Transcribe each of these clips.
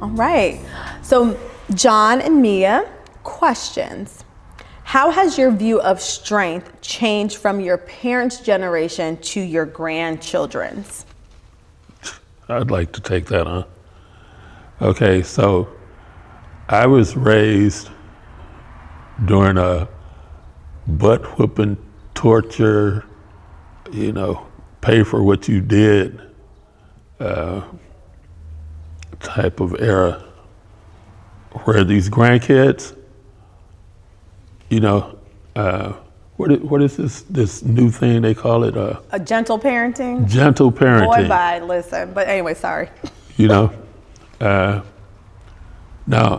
All right. So, John and Mia, questions. How has your view of strength changed from your parents' generation to your grandchildren's? I'd like to take that on. Okay, so I was raised during a butt whooping, torture, pay for what you did type of era, where these grandkids, what is this new thing they call it? A gentle parenting? Gentle parenting. Boy, bye, listen. But anyway, sorry. Now,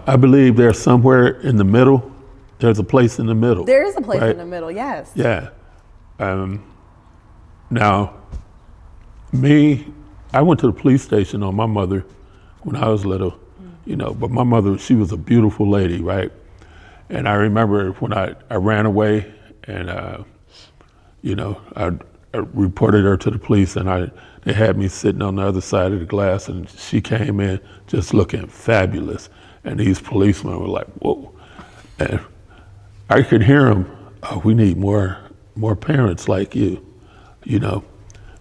I believe there's somewhere in the middle. There's a place in the middle. There is a place right? in the middle, yes. Yeah. Now, I went to the police station on my mother when I was little, but my mother, she was a beautiful lady, right? And I remember when I ran away and, I reported her to the police, and they had me sitting on the other side of the glass, and she came in just looking fabulous. And these policemen were like, whoa. And I could hear them, oh, we need more parents like you,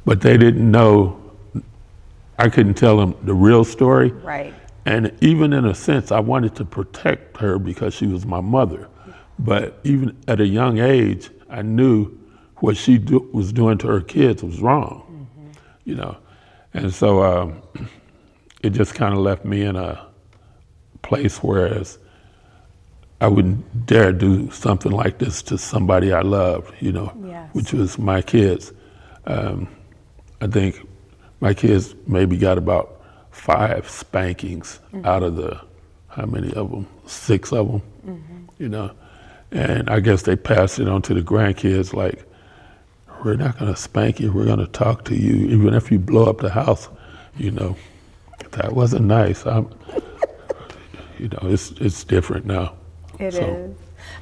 But they didn't know, I couldn't tell them the real story. Right. And even in a sense, I wanted to protect her because she was my mother. But even at a young age, I knew what she was doing to her kids was wrong, And so it just kind of left me in a place whereas I wouldn't dare do something like this to somebody I loved, Yes. which was my kids. I think my kids maybe got about 5 spankings out of how many of them? 6 of them, And I guess they passed it on to the grandkids like, we're not going to spank you, we're going to talk to you, even if you blow up the house, That wasn't nice. It's different now. It is.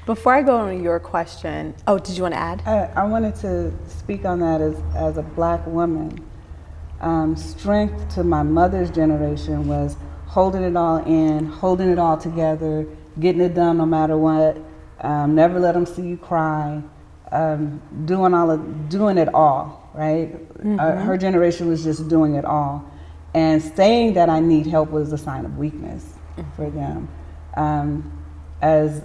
Before I go on your question, did you want to add? I wanted to speak on that as a Black woman. Strength to my mother's generation was holding it all in, holding it all together, getting it done no matter what, never let them see you cry, doing it all, right? Mm-hmm. Her generation was just doing it all. And saying that I need help was a sign of weakness for them. As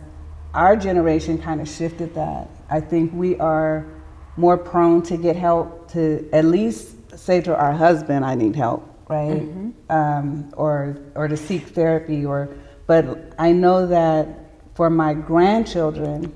our generation kind of shifted that, I think we are more prone to get help, to at least say to our husband, I need help, right? Mm-hmm. Or to seek therapy, but I know that for my grandchildren,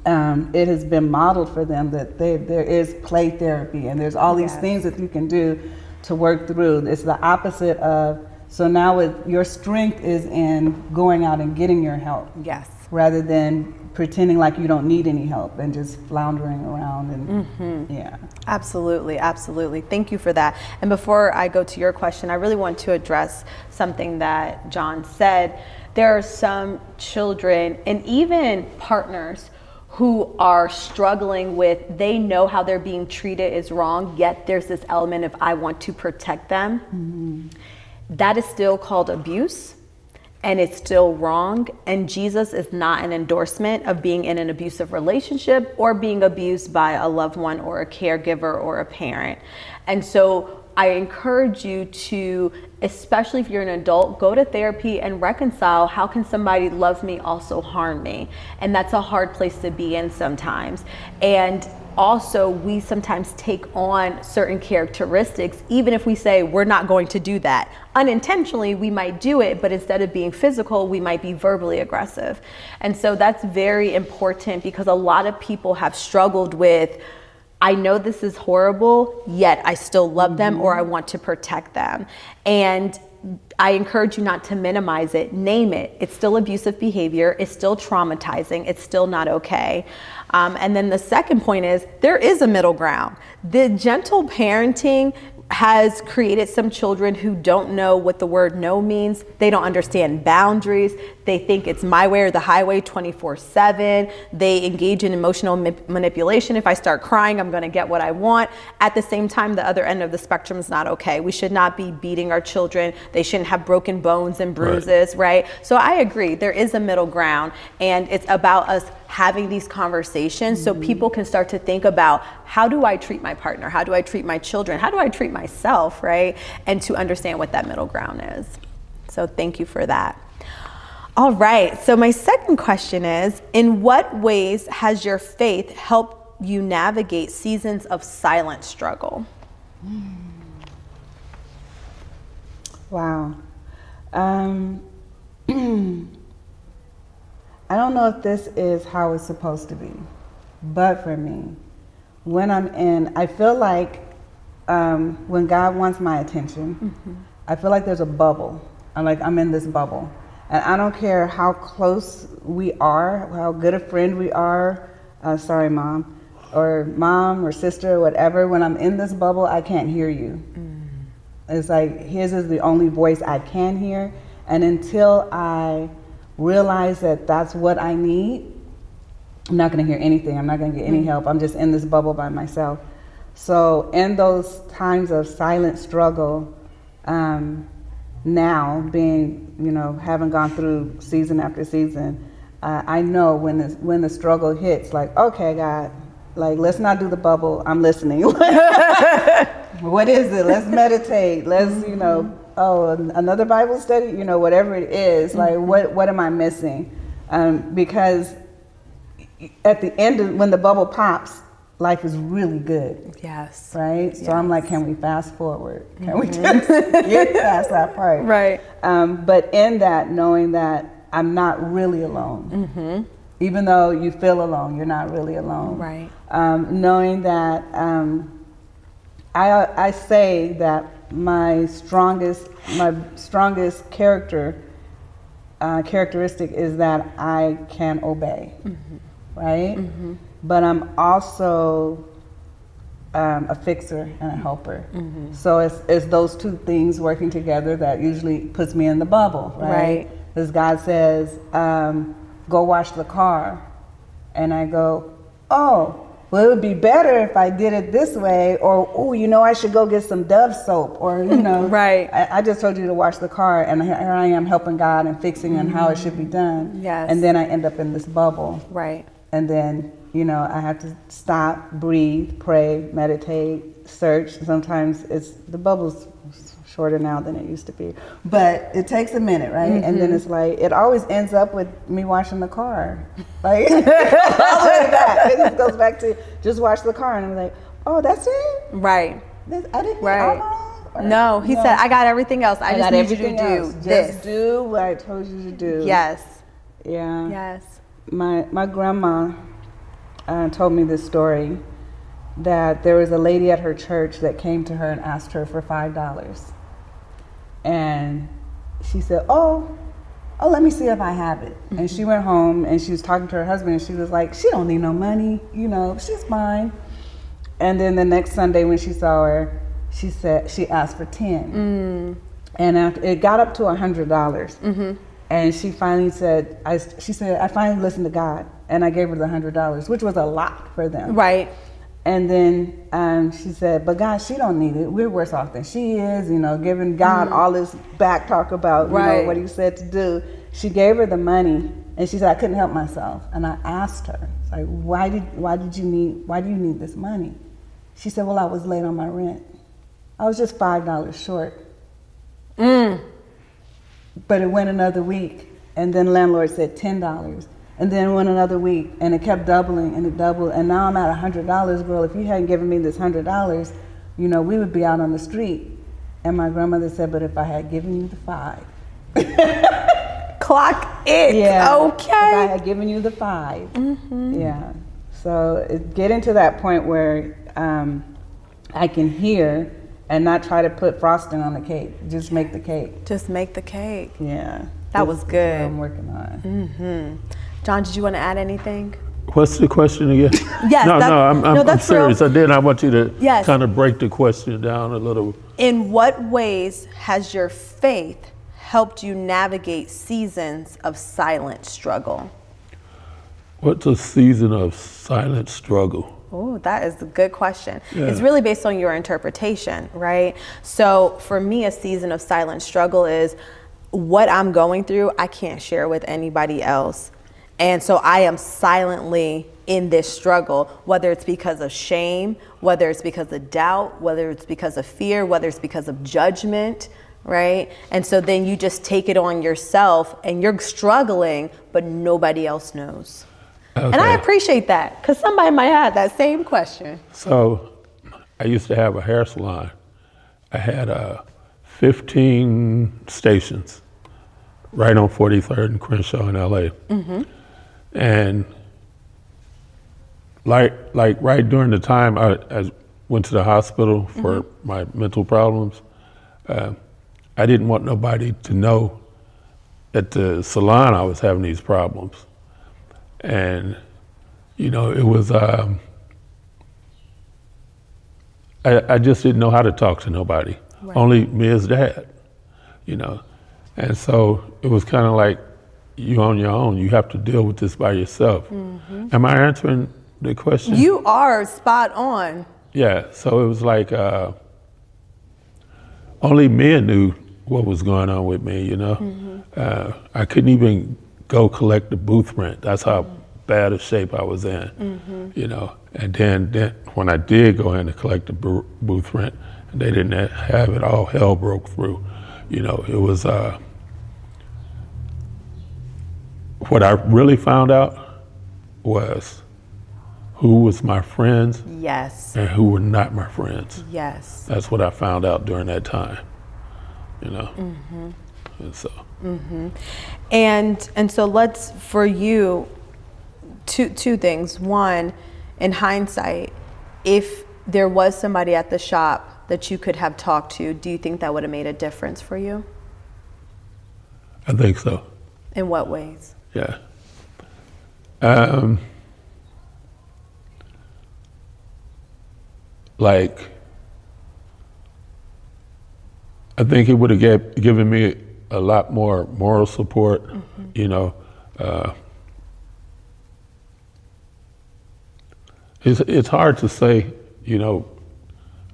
it has been modeled for them that there is play therapy and there's all these things that you can do to work through. It's the opposite of, so now your strength is in going out and getting your help. Yes. Rather than pretending like you don't need any help and just floundering around and yeah. Absolutely, absolutely. Thank you for that. And before I go to your question, I really want to address something that John said. There are some children and even partners who are struggling with, they know how they're being treated is wrong, yet there's this element of I want to protect them. Mm-hmm. That is still called abuse. And it's still wrong. And Jesus is not an endorsement of being in an abusive relationship or being abused by a loved one or a caregiver or a parent. And so I encourage you to, especially if you're an adult, go to therapy and reconcile, how can somebody love me also harm me? And that's a hard place to be in sometimes. And also, we sometimes take on certain characteristics, even if we say we're not going to do that. Unintentionally, we might do it, but instead of being physical, we might be verbally aggressive. And so that's very important because a lot of people have struggled with, I know this is horrible, yet I still love them or I want to protect them. And I encourage you not to minimize it, name it. It's still abusive behavior, it's still traumatizing, it's still not okay. And then the second point is there is a middle ground. The gentle parenting has created some children who don't know what the word no means. They don't understand boundaries. They think it's my way or the highway 24/7. They engage in emotional manipulation. If I start crying, I'm going to get what I want. At the same time, the other end of the spectrum is not okay. We should not be beating our children. They shouldn't have broken bones and bruises, right? So I agree. There is a middle ground, and it's about us having these conversations so people can start to think about, how do I treat my partner? How do I treat my children? How do I treat myself, right? And to understand what that middle ground is. So thank you for that. All right, so my second question is, in what ways has your faith helped you navigate seasons of silent struggle? Wow. I don't know if this is how it's supposed to be, but for me, when I'm in, I feel like when God wants my attention, I feel like there's a bubble. I'm in this bubble. And I don't care how close we are, how good a friend we are, sorry, mom, or sister, or whatever. When I'm in this bubble, I can't hear you. It's like his is the only voice I can hear. And until I realize that that's what I need, I'm not going to hear anything. I'm not going to get any help. I'm just in this bubble by myself. So in those times of silent struggle, now being, having gone through season after season, I know when the struggle hits, like, okay, God, like, let's not do the bubble. I'm listening. What is it? Let's meditate. Let's, another Bible study, whatever it is, like, what am I missing? Because at the end, when the bubble pops, life is really good. Yes. Right? So yes. I'm like, can we fast forward? Can we just get past that part? Right. But in that, knowing that I'm not really alone. Even though you feel alone, you're not really alone. Right. Knowing that I say that my strongest characteristic is that I can obey, right? But I'm also a fixer and a helper. So it's those two things working together that usually puts me in the bubble, right? Because God says, go wash the car. And I go, oh, well, it would be better if I did it this way, or, oh, I should go get some Dove soap, or, Right. I just told you to wash the car, and here I am helping God and fixing and how it should be done. Yes. And then I end up in this bubble. Right. And then, I have to stop, breathe, pray, meditate, search. Sometimes the bubble's shorter now than it used to be, but it takes a minute, right? And then it's like, it always ends up with me washing the car. Like, all the way back. It just goes back to just wash the car. And I'm like, oh, that's it? Right. I didn't Right. know. No, he said, I got everything else. I just got need you everything to do else. this. Just do what I told you to do. Yes. Yeah. Yes. My grandma told me this story, that there was a lady at her church that came to her and asked her for $5. And she said, oh, let me see if I have it. And she went home and she was talking to her husband, and she was like, she don't need no money, she's fine. And then the next Sunday when she saw her, she said she asked for 10. And after it got up to $100. And she finally said, I finally listened to God, and I gave her the $100, which was a lot for them. Right. And then she said, but God, she don't need it. We're worse off than she is, giving God all this back talk about what he said to do. She gave her the money, and she said, I couldn't help myself. And I asked her, like, why do you need this money? She said, well, I was late on my rent. I was just $5 short. But it went another week, and then landlord said $10. And then went another week, and it kept doubling, and it doubled, and now I'm at $100. Girl, if you hadn't given me this $100, we would be out on the street. And my grandmother said, but if I had given you the $5. Clock it. Yeah. Okay. If I had given you the $5. Yeah. So getting to that point where I can hear and not try to put frosting on the cake. Just make the cake. Just make the cake. Yeah. That was good. That's what I'm working on. John, did you want to add anything? What's the question again? Yes, no, that's- I'm that's serious. real. Then I want you to Yes. kind of break the question down a little. In what ways has your faith helped you navigate seasons of silent struggle? What's a season of silent struggle? Oh, that is a good question. Yeah. It's really based on your interpretation, right? So for me, a season of silent struggle is what I'm going through, I can't share with anybody else. And so I am silently in this struggle, whether it's because of shame, whether it's because of doubt, whether it's because of fear, whether it's because of judgment, right? And so then you just take it on yourself and you're struggling, but nobody else knows. Okay. And I appreciate that because somebody might have that same question. So I used to have a hair salon. I had 15 stations right on 43rd and Crenshaw in LA. And like right during the time I went to the hospital for my mental problems, I didn't want nobody to know at the salon I was having these problems. And, you know, it was, I just didn't know how to talk to nobody, only me as dad, you know. And so it was kind of like, you on your own, you have to deal with this by yourself. Am I answering the question? You are spot on. Yeah, so it was like only men knew what was going on with me, you know. I couldn't even go collect the booth rent. That's how bad a shape I was in, you know. And then when I did go in to collect the booth rent, and they didn't have it, all hell broke through. You know, it was, what I really found out was who was my friends Yes. and who were not my friends. Yes. That's what I found out during that time, you know. And so. And so let's, for you, two things. One, in hindsight, if there was somebody at the shop that you could have talked to, do you think that would have made a difference for you? I think so. In what ways? Yeah. Like, I think it would have given me a lot more moral support, you know. It's hard to say, you know,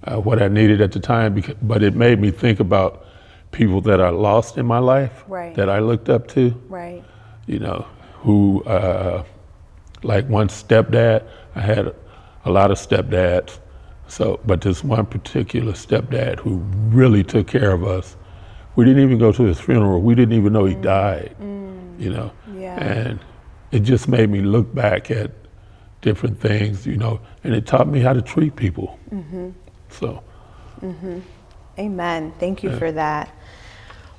what I needed at the time, but it made me think about people that I lost in my life, Right. that I looked up to. Right. You know, who, like one stepdad, I had a lot of stepdads, but this one particular stepdad who really took care of us. We didn't even go to his funeral. We didn't even know he died, you know. Yeah. And it just made me look back at different things, you know, and it taught me how to treat people. So. Amen. Thank you for that.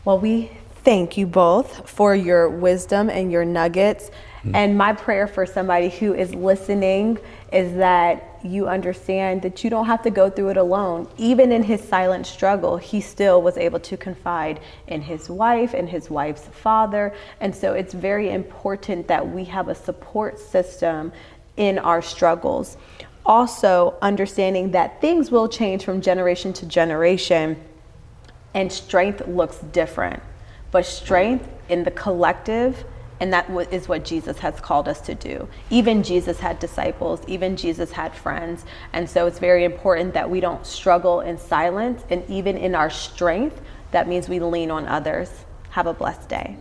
Well, we thank you both for your wisdom and your nuggets. And my prayer for somebody who is listening is that you understand that you don't have to go through it alone. Even in his silent struggle, he still was able to confide in his wife and his wife's father. And so it's very important that we have a support system in our struggles. Also, understanding that things will change from generation to generation and strength looks different. But strength in the collective, and that is what Jesus has called us to do. Even Jesus had disciples, even Jesus had friends. And so it's very important that we don't struggle in silence, and even in our strength, that means we lean on others. Have a blessed day.